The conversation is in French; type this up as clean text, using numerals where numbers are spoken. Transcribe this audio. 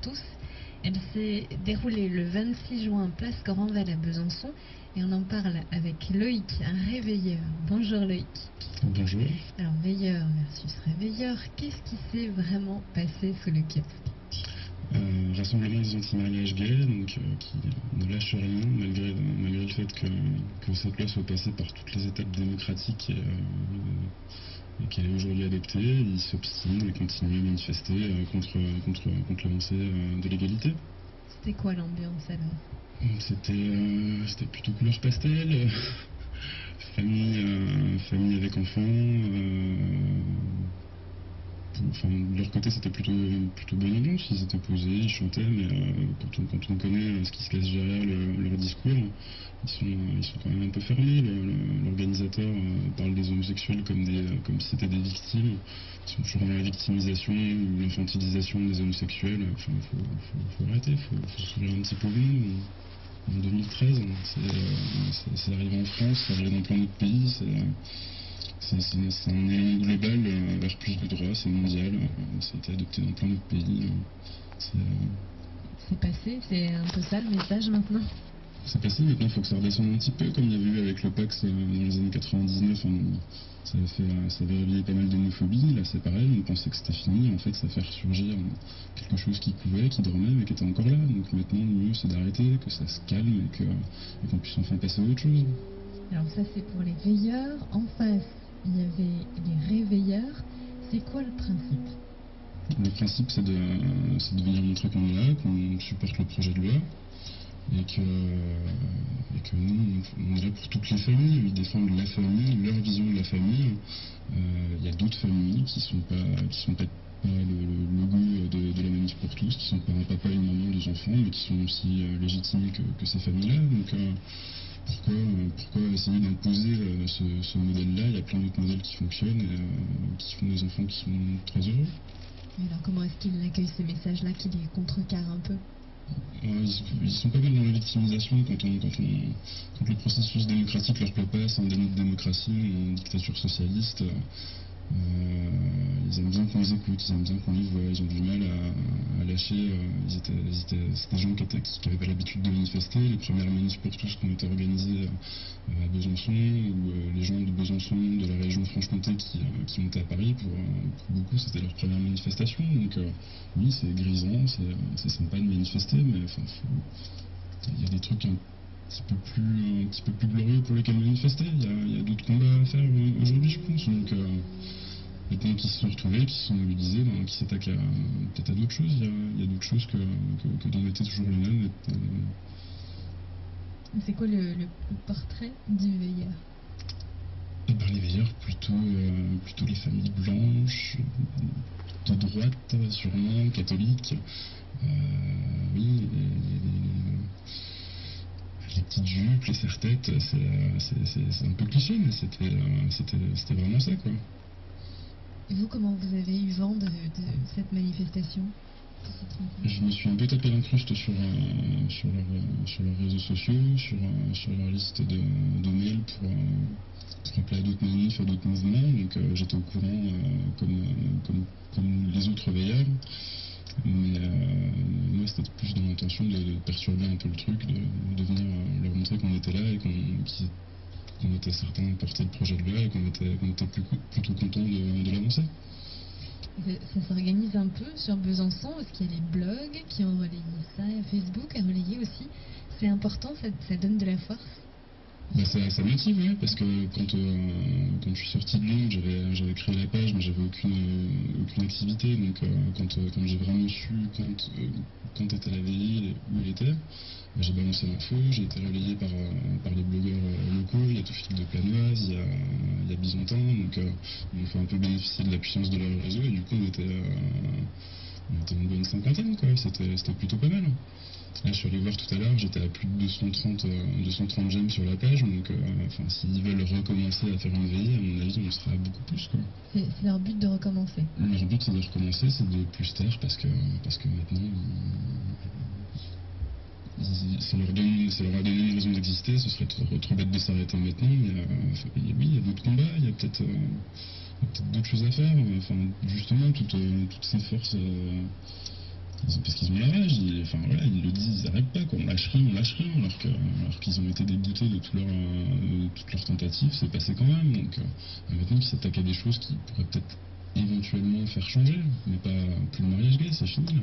tous. Elle s'est déroulée le 26 juin place Grandval à Besançon et on en parle avec Loïc, un réveilleur. Bonjour Loïc. Bonjour. Alors veilleur versus réveilleur, qu'est-ce qui s'est vraiment passé sous le kiosque? Rassemblement des anti-mariages gays, donc qui ne lâche rien malgré le fait que cette loi soit passée par toutes les étapes démocratiques et qu'elle est aujourd'hui adoptée. Ils s'obstinent et continuent à manifester contre l'avancée de l'égalité. C'était quoi l'ambiance alors? C'était plutôt couleur pastel, famille avec enfants. Enfin, de leur côté, c'était plutôt bonne ambiance. Ils étaient posés, ils chantaient, mais quand on connaît ce qui se cache derrière leur discours, ils sont quand même un peu fermés. L'organisateur parle des homosexuels comme si c'était des victimes. Ils sont toujours dans la victimisation ou l'infantilisation des homosexuels. Enfin, faut arrêter, faut s'ouvrir un petit peu au monde. En 2013, c'est arrivé en France, c'est arrivé dans plein d'autres pays. C'est un élan global vers plus de droits, c'est mondial, ça a été adopté dans plein d'autres pays. C'est passé, c'est un peu ça le message maintenant? C'est passé, maintenant il faut que ça redescende un petit peu, comme il y avait eu avec le Pax dans les années 99. Ça avait réveillé pas mal d'homophobie, là c'est pareil, on pensait que c'était fini, en fait ça fait ressurgir quelque chose qui couvait, qui dormait mais qui était encore là. Donc maintenant le mieux c'est d'arrêter, que ça se calme et qu'on puisse enfin passer à autre chose. Alors ça c'est pour les veilleurs, en face il y avait les réveilleurs. C'est quoi le principe? Le principe, c'est de venir montrer qu'on est là, qu'on supporte le projet de loi, et que nous, on est là pour toutes les familles. Ils défendent la famille, leur vision de la famille. Il y a d'autres familles qui sont pas le goût de la manif pour tous, qui sont pas un papa et une maman, deux enfants, mais qui sont aussi légitimes que ces familles-là. Donc pourquoi essayer d'imposer ce modèle-là? Il y a plein d'autres modèles qui fonctionnent et qui font des enfants qui sont très heureux. Et alors comment est-ce qu'ils accueillent ces messages-là, qui les contrecarrent un peu? Ils sont pas mal dans la victimisation quand le processus démocratique leur plaît pas, c'est un déni de démocratie, une dictature socialiste. Ils aiment bien qu'on les écoute, ils aiment bien qu'on les voit, ils ont du mal à lâcher. C'était des gens qui n'avaient pas l'habitude de manifester. Les premières manifs pour tous qui ont été organisées à Besançon, ou les gens de Besançon, de la région de Franche-Comté qui montaient à Paris, pour beaucoup c'était leur première manifestation. Donc oui, c'est grisant, c'est sympa de manifester, mais enfin, il y a des trucs un petit peu plus glorieux pour lesquels manifester. Il y a d'autres combats à faire aujourd'hui, je pense. Donc maintenant qu'ils se sont retrouvés, qui se sont mobilisés, qui s'attaquent peut-être à d'autres choses. Il y a d'autres choses que d'embêter toujours les mêmes. C'est quoi le portrait du veilleur? Les veilleurs, plutôt les familles blanches, de droite sûrement, catholiques. Oui, les petites jupes, les serre-têtes, c'est un peu cliché, mais c'était vraiment ça, quoi. Et vous, comment vous avez eu vent de cette manifestation? Je me suis un peu tapé l'incruste sur leurs réseaux sociaux, sur leur liste de mails pour appeler à d'autres manifs, à d'autres mouvements. Donc j'étais au courant comme les autres veilleurs. Mais moi c'était plus dans l'intention de perturber un peu le truc, de venir leur montrer qu'on était là et qu'on était certains de porter le projet de loi et qu'on était plutôt content de l'avancer. Ça s'organise un peu sur Besançon, parce qu'il y a les blogs qui ont relayé ça, et Facebook a relayé aussi. C'est important, ça donne de la force? Ça motive, ouais, parce que quand je suis sorti de Londres, j'avais créé la page, mais j'avais aucune activité. Donc quand j'ai vraiment su quand était la veillée, où elle était, j'ai balancé l'info, j'ai été relayé par les blogueurs locaux. Il y a Toufik de Planoise, il y a Byzantin, donc on fait un peu bénéficier de la puissance de leur réseau, et du coup on était une bonne cinquantaine, quoi. C'était plutôt pas mal. Là, je suis allé voir tout à l'heure, j'étais à plus de 230 j'aime sur la page, donc s'ils veulent recommencer à faire une veillée, à mon avis, on sera beaucoup plus, quoi. C'est leur but de recommencer? Leur but, c'est de recommencer, c'est de plus taire, parce que maintenant, ça leur a donné une raison d'exister. Ce serait trop bête de s'arrêter maintenant, mais oui, il y a d'autres combats, il y a peut-être d'autres choses à faire. Justement, toutes ces forces, parce qu'ils ont la enfin voilà, ils le disent, ils n'arrêtent pas, quoi. On lâche rien, alors qu'ils ont été déboutés de toutes leurs tentatives, c'est passé quand même. Donc maintenant qu'ils s'attaquent à des choses qui pourraient peut-être éventuellement faire changer, mais pas plus de mariage gay, c'est fini là.